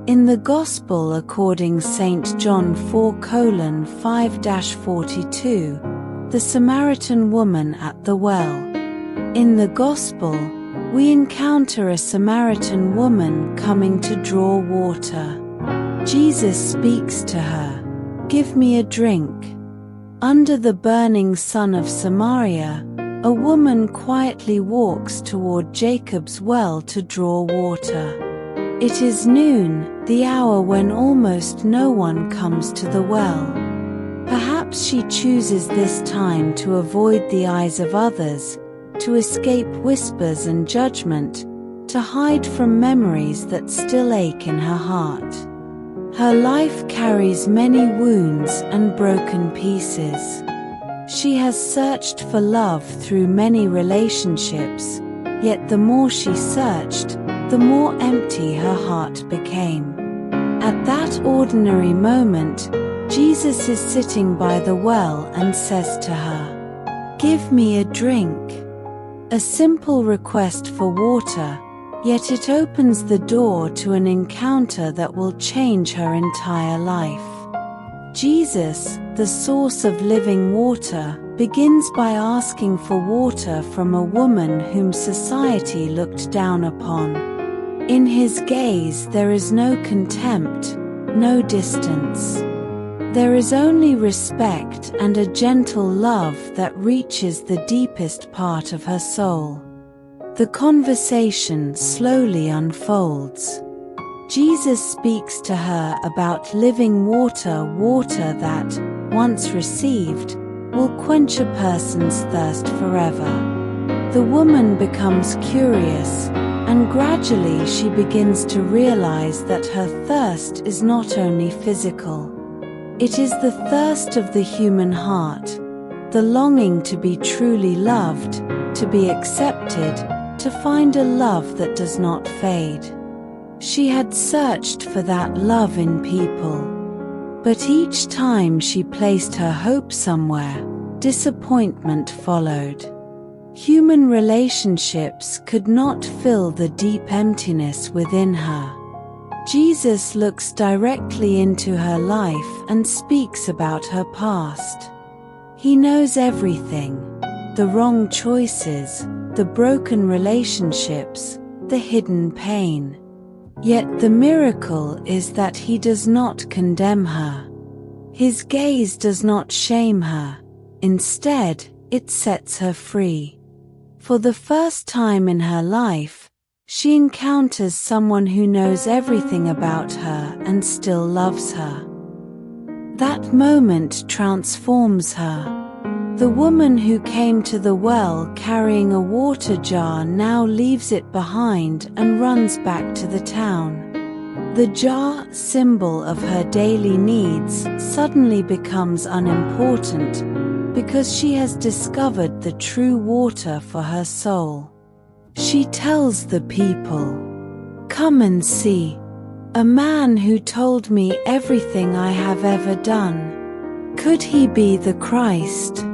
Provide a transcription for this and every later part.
In the Gospel according St. John 4:5-42, the Samaritan woman at the well. In the Gospel, we encounter a Samaritan woman coming to draw water. Jesus speaks to her, "Give me a drink." Under the burning sun of Samaria, a woman quietly walks toward Jacob's well to draw water. It is noon, the hour when almost no one comes to the well. Perhaps she chooses this time to avoid the eyes of others, to escape whispers and judgment, to hide from memories that still ache in her heart. Her life carries many wounds and broken pieces. She has searched for love through many relationships, yet the more she searched, the more empty her heart became. At that ordinary moment, Jesus is sitting by the well and says to her, "Give me a drink." A simple request for water, yet it opens the door to an encounter that will change her entire life. Jesus, the source of living water, begins by asking for water from a woman whom society looked down upon. In his gaze there is no contempt, no distance. There is only respect and a gentle love that reaches the deepest part of her soul. The conversation slowly unfolds. Jesus speaks to her about living water, water that, once received, will quench a person's thirst forever. The woman becomes curious, and gradually she begins to realize that her thirst is not only physical. It is the thirst of the human heart, the longing to be truly loved, to be accepted, to find a love that does not fade. She had searched for that love in people. But each time she placed her hope somewhere, disappointment followed. Human relationships could not fill the deep emptiness within her. Jesus looks directly into her life and speaks about her past. He knows everything: the wrong choices, the broken relationships, the hidden pain. Yet the miracle is that he does not condemn her. His gaze does not shame her. Instead, it sets her free. For the first time in her life, she encounters someone who knows everything about her and still loves her. That moment transforms her. The woman who came to the well carrying a water jar now leaves it behind and runs back to the town. The jar, symbol of her daily needs, suddenly becomes unimportant because she has discovered the true water for her soul. She tells the people, "Come and see. A man who told me everything I have ever done. Could he be the Christ?"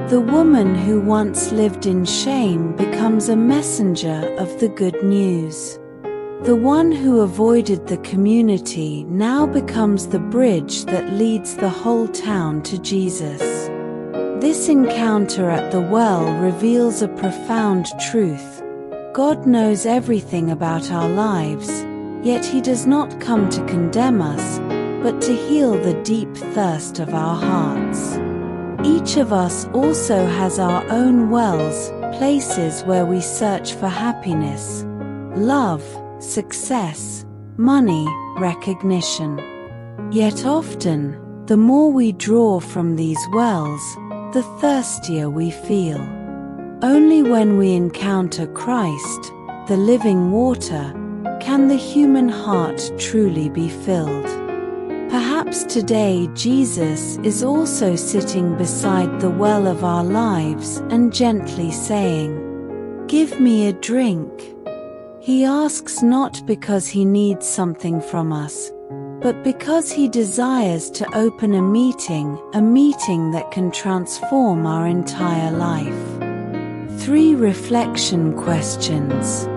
The woman who once lived in shame becomes a messenger of the good news. The one who avoided the community now becomes the bridge that leads the whole town to Jesus. This encounter at the well reveals a profound truth. God knows everything about our lives, yet He does not come to condemn us, but to heal the deep thirst of our hearts. Each of us also has our own wells, places where we search for happiness, love, success, money, recognition. Yet often, the more we draw from these wells, the thirstier we feel. Only when we encounter Christ, the living water, can the human heart truly be filled. Perhaps today Jesus is also sitting beside the well of our lives and gently saying, "Give me a drink." He asks not because he needs something from us, but because he desires to open a meeting that can transform our entire life. 3 reflection questions.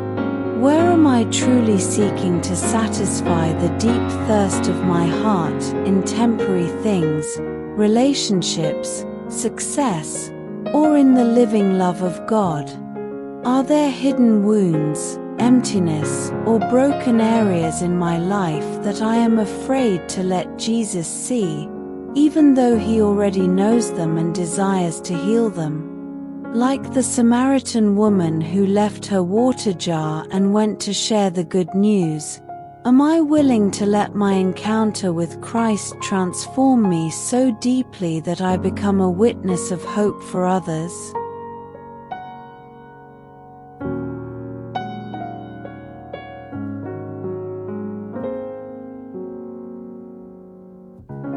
Where am I truly seeking to satisfy the deep thirst of my heart in temporary things, relationships, success, or in the living love of God? Are there hidden wounds, emptiness, or broken areas in my life that I am afraid to let Jesus see, even though He already knows them and desires to heal them? Like the Samaritan woman who left her water jar and went to share the good news, am I willing to let my encounter with Christ transform me so deeply that I become a witness of hope for others?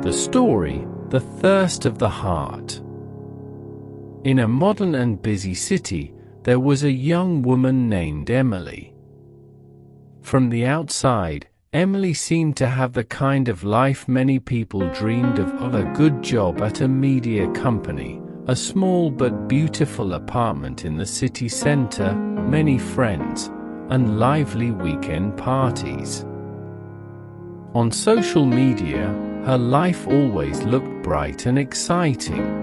The story, The Thirst of the Heart. In a modern and busy city, there was a young woman named Emily. From the outside, Emily seemed to have the kind of life many people dreamed of: a good job at a media company, a small but beautiful apartment in the city center, many friends, and lively weekend parties. On social media, her life always looked bright and exciting.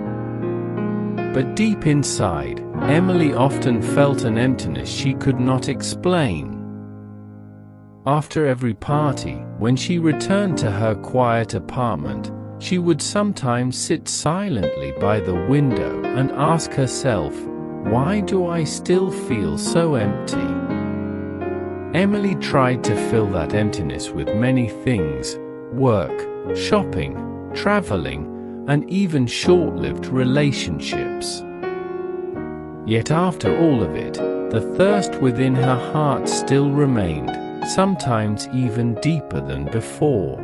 But deep inside, Emily often felt an emptiness she could not explain. After every party, when she returned to her quiet apartment, she would sometimes sit silently by the window and ask herself, "Why do I still feel so empty?" Emily tried to fill that emptiness with many things: work, shopping, traveling, and even short-lived relationships. Yet after all of it, the thirst within her heart still remained, sometimes even deeper than before.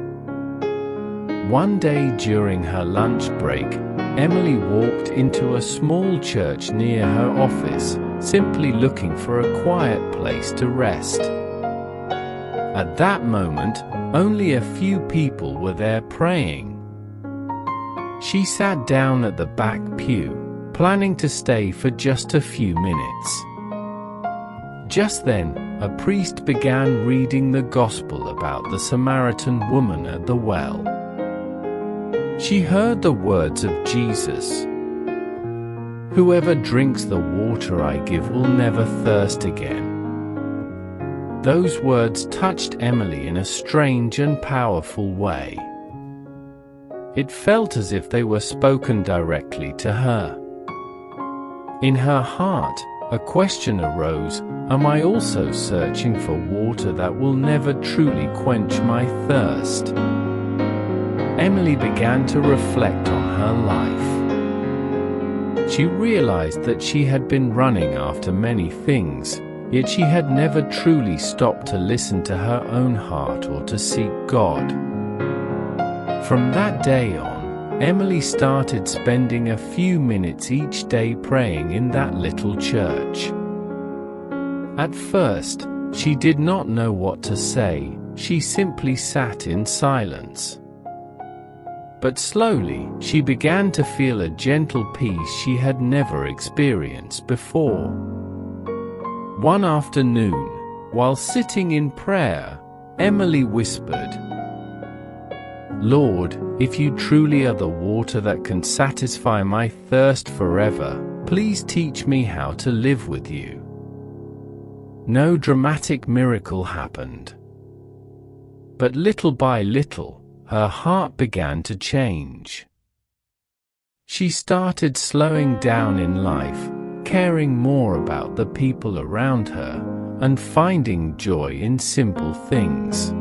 One day during her lunch break, Emily walked into a small church near her office, simply looking for a quiet place to rest. At that moment, only a few people were there praying. She sat down at the back pew, planning to stay for just a few minutes. Just then, a priest began reading the gospel about the Samaritan woman at the well. She heard the words of Jesus, "Whoever drinks the water I give will never thirst again." Those words touched Emily in a strange and powerful way. It felt as if they were spoken directly to her. In her heart, a question arose: am I also searching for water that will never truly quench my thirst? Emily began to reflect on her life. She realized that she had been running after many things, yet she had never truly stopped to listen to her own heart or to seek God. From that day on, Emily started spending a few minutes each day praying in that little church. At first, she did not know what to say. She simply sat in silence. But slowly, she began to feel a gentle peace she had never experienced before. One afternoon, while sitting in prayer, Emily whispered, "Lord, if you truly are the water that can satisfy my thirst forever, please teach me how to live with you." No dramatic miracle happened. But little by little, her heart began to change. She started slowing down in life, caring more about the people around her, and finding joy in simple things.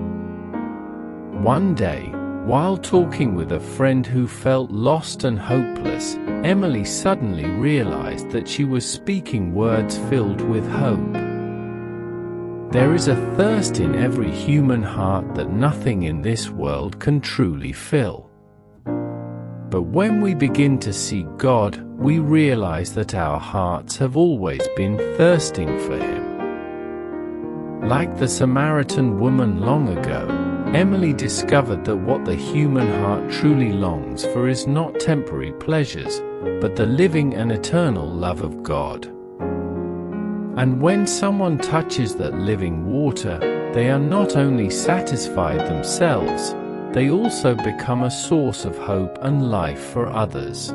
One day, while talking with a friend who felt lost and hopeless, Emily suddenly realized that she was speaking words filled with hope. There is a thirst in every human heart that nothing in this world can truly fill. But when we begin to seek God, we realize that our hearts have always been thirsting for Him. Like the Samaritan woman long ago, Emily discovered that what the human heart truly longs for is not temporary pleasures, but the living and eternal love of God. And when someone touches that living water, they are not only satisfied themselves, they also become a source of hope and life for others.